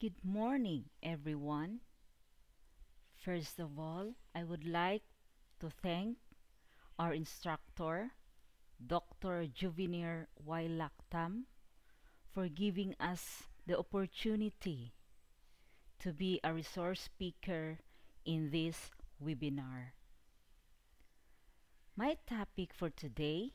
Good morning, everyone. First of all, I would like to thank our instructor, Dr. Juvenir Wailaktam, for giving us the opportunity to be a resource speaker in this webinar. My topic for today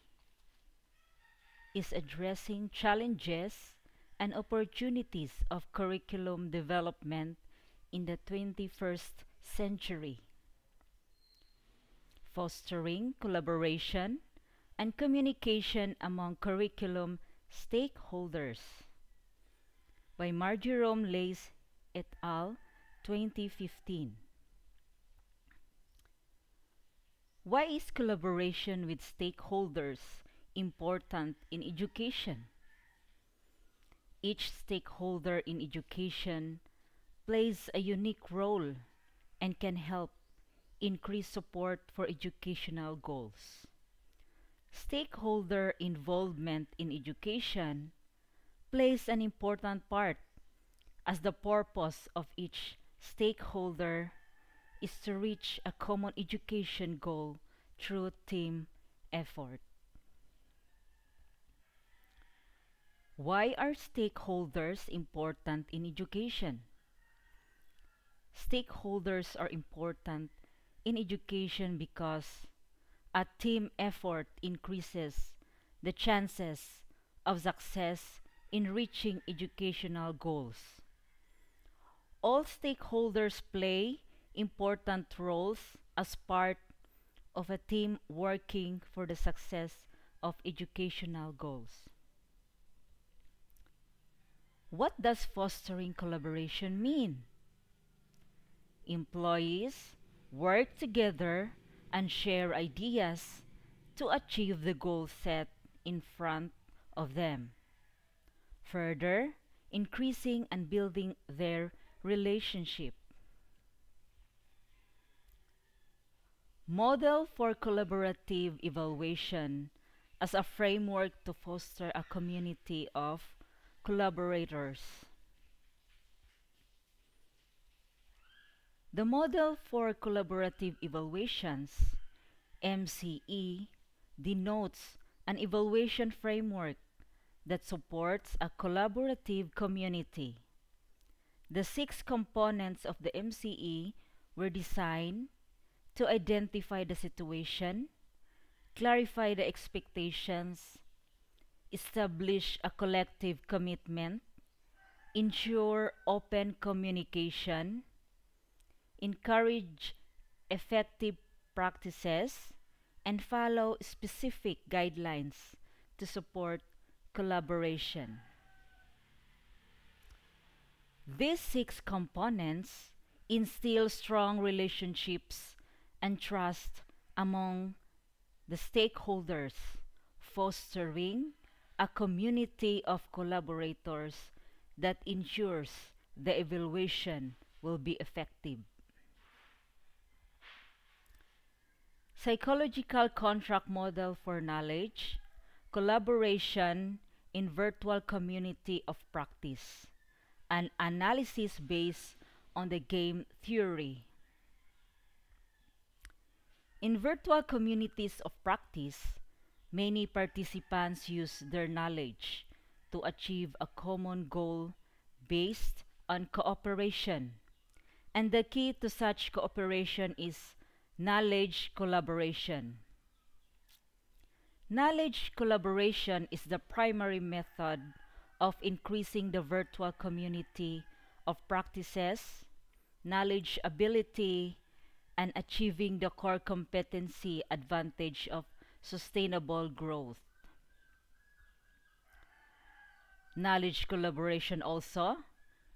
is addressing challenges and opportunities of curriculum development in the 21st century, fostering collaboration and communication among curriculum stakeholders by MargerumLeys et al. 2015. Why is collaboration with stakeholders important in education? Each stakeholder in education plays a unique role and can help increase support for educational goals. Stakeholder involvement in education plays an important part as the purpose of each stakeholder is to reach a common education goal through team effort. Why are stakeholders important in education? Stakeholders are important in education because a team effort increases the chances of success in reaching educational goals. All stakeholders play important roles as part of a team working for the success of educational goals. What does fostering collaboration mean? Employees work together and share ideas to achieve the goal set in front of them, further increasing and building their relationship. Model for collaborative evaluation as a framework to foster a community of collaborators. The model for collaborative evaluations, MCE, denotes an evaluation framework that supports a collaborative community. The 6 components of the MCE were designed to identify the situation, clarify the expectations, establish a collective commitment, ensure open communication, encourage effective practices, and follow specific guidelines to support collaboration. These 6 components instill strong relationships and trust among the stakeholders, fostering a community of collaborators that ensures the evaluation will be effective. Psychological contract model for knowledge, collaboration in virtual community of practice, an analysis based on the game theory. In virtual communities of practice, many participants use their knowledge to achieve a common goal based on cooperation. And the key to such cooperation is knowledge collaboration. Knowledge collaboration is the primary method of increasing the virtual community of practices, knowledge ability, and achieving the core competency advantage of sustainable growth. Knowledge collaboration also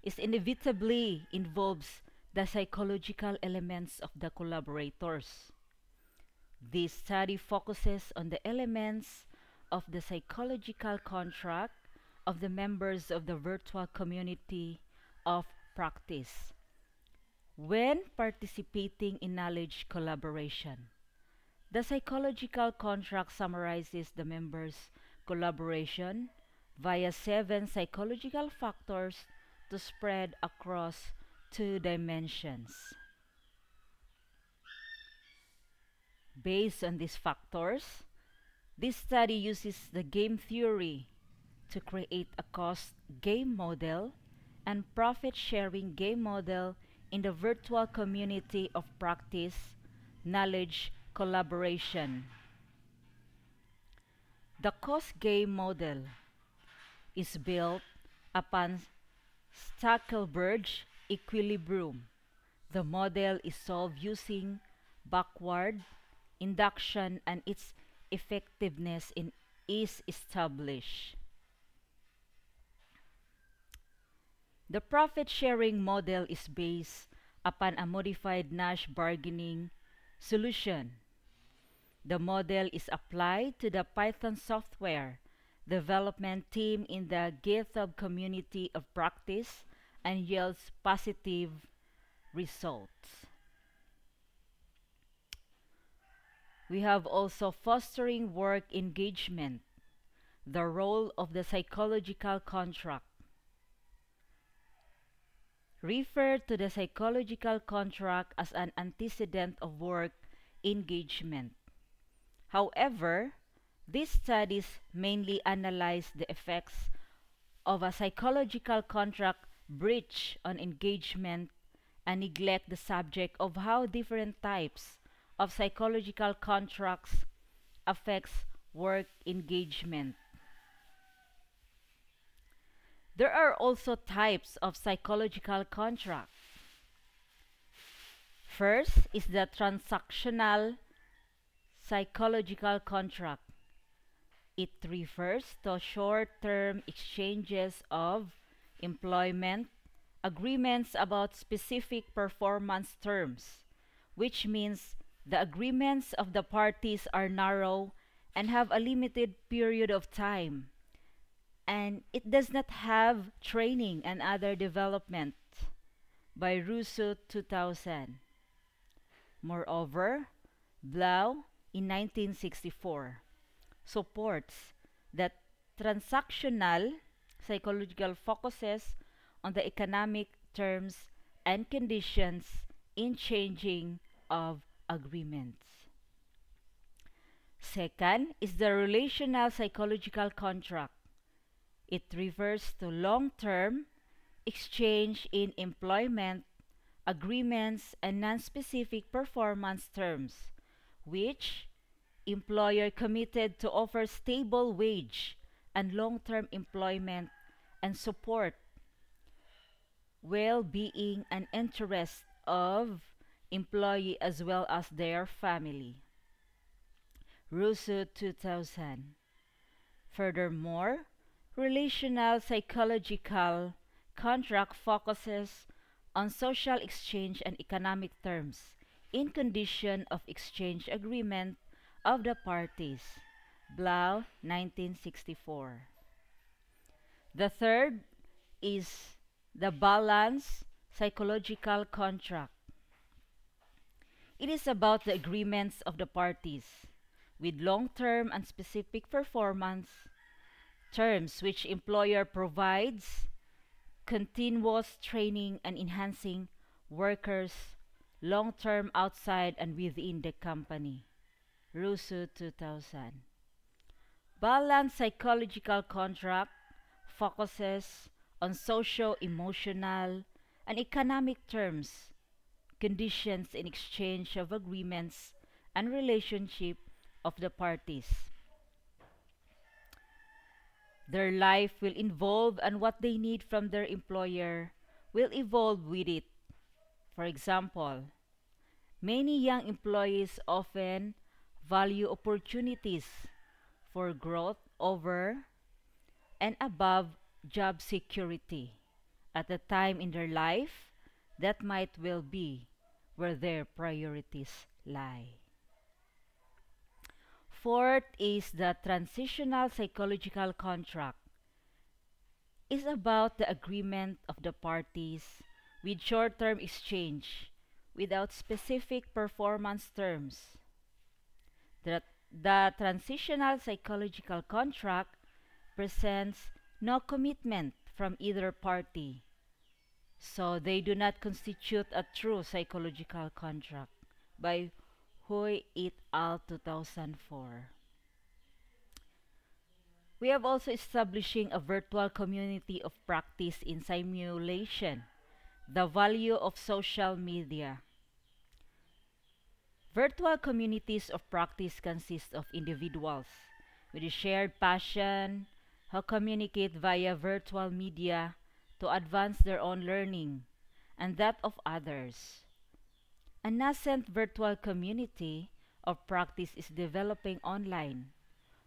is inevitably involves the psychological elements of the collaborators. This study focuses on the elements of the psychological contract of the members of the virtual community of practice when participating in knowledge collaboration. The psychological contract summarizes the members' collaboration via 7 psychological factors to spread across two dimensions. Based on these factors, this study uses the game theory to create a cost game model and profit-sharing game model in the virtual community of practice, knowledge, collaboration. The cost game model is built upon Stackelberg equilibrium. The model is solved using backward induction and its effectiveness is established. The profit-sharing model is based upon a modified Nash bargaining solution. The model is applied to the Python software development team in the GitHub community of practice and yields positive results. We have also fostering work engagement, the role of the psychological contract. Refer to the psychological contract as an antecedent of work engagement. However, these studies mainly analyze the effects of a psychological contract breach on engagement and neglect the subject of how different types of psychological contracts affects work engagement. There are also types of psychological contract. First is the transactional psychological contract. It refers to short-term exchanges of employment agreements about specific performance terms, which means the agreements of the parties are narrow and have a limited period of time, and it does not have training and other development. By Russo 2000. Moreover, Blau in 1964 supports that transactional psychological focuses on the economic terms and conditions in changing of agreements. Second is the relational psychological contract. It refers to long-term exchange in employment agreements and non-specific performance terms, which employer committed to offer stable wage and long-term employment and support well-being and interest of employee as well as their family. Russo 2000. Furthermore, relational psychological contract focuses on social exchange and economic terms in condition of exchange agreement of the parties. Blau, 1964. The third is the balance psychological contract. It is about the agreements of the parties with long-term and specific performance terms which employer provides continuous training and enhancing workers long-term outside and within the company. Russo 2000. Balanced psychological contract focuses on socio-emotional and economic terms, conditions in exchange of agreements and relationship of the parties. Their life will involve and what they need from their employer will evolve with it. For example, many young employees often value opportunities for growth over and above job security. At a time in their life, that might well be where their priorities lie. Fourth is the transitional psychological contract. It's about the agreement of the parties with short-term exchange without specific performance terms. The transitional psychological contract presents no commitment from either party, So they do not constitute a true psychological contract by Hui et al. 2004. We have also establishing a virtual community of practice in simulation, the value of social media. Virtual communities of practice consist of individuals with a shared passion who communicate via virtual media to advance their own learning and that of others. A nascent virtual community of practice is developing online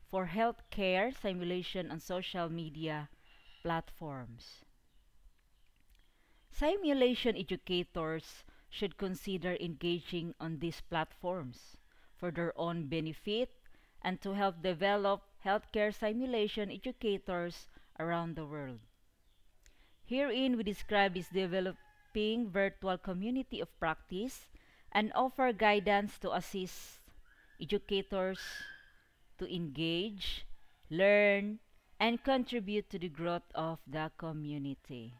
for healthcare simulation on social media platforms. Simulation educators should consider engaging on these platforms for their own benefit and to help develop healthcare simulation educators around the world. Herein, we describe this developing virtual community of practice and offer guidance to assist educators to engage, learn, and contribute to the growth of the community.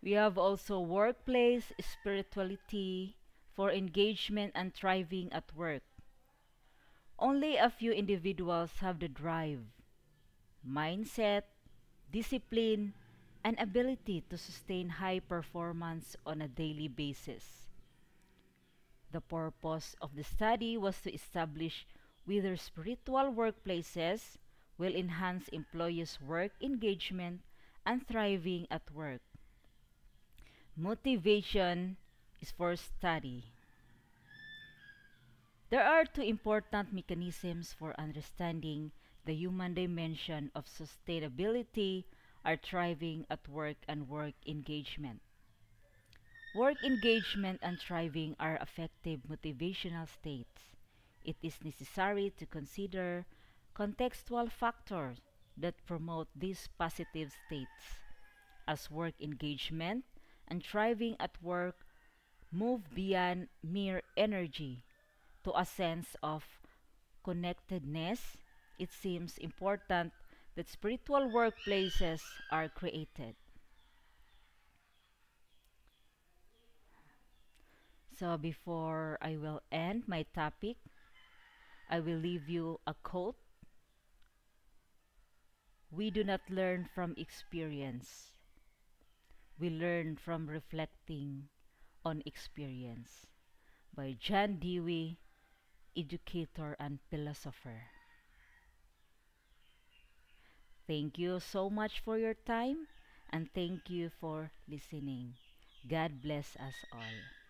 We have also workplace spirituality for engagement and thriving at work. Only a few individuals have the drive, mindset, discipline, and ability to sustain high performance on a daily basis. The purpose of the study was to establish whether spiritual workplaces will enhance employees' work engagement and thriving at work. Motivation is for study. There are two important mechanisms for understanding the human dimension of sustainability are thriving at work and work engagement. Work engagement and thriving are effective motivational states. It is necessary to consider contextual factors that promote these positive states, as work engagement and thriving at work move beyond mere energy to a sense of connectedness. It seems important that spiritual workplaces are created. So before I will end my topic, I will leave you a quote. We do not learn from experience. We learn from reflecting on experience, by John Dewey, educator and philosopher. Thank you so much for your time and thank you for listening. God bless us all.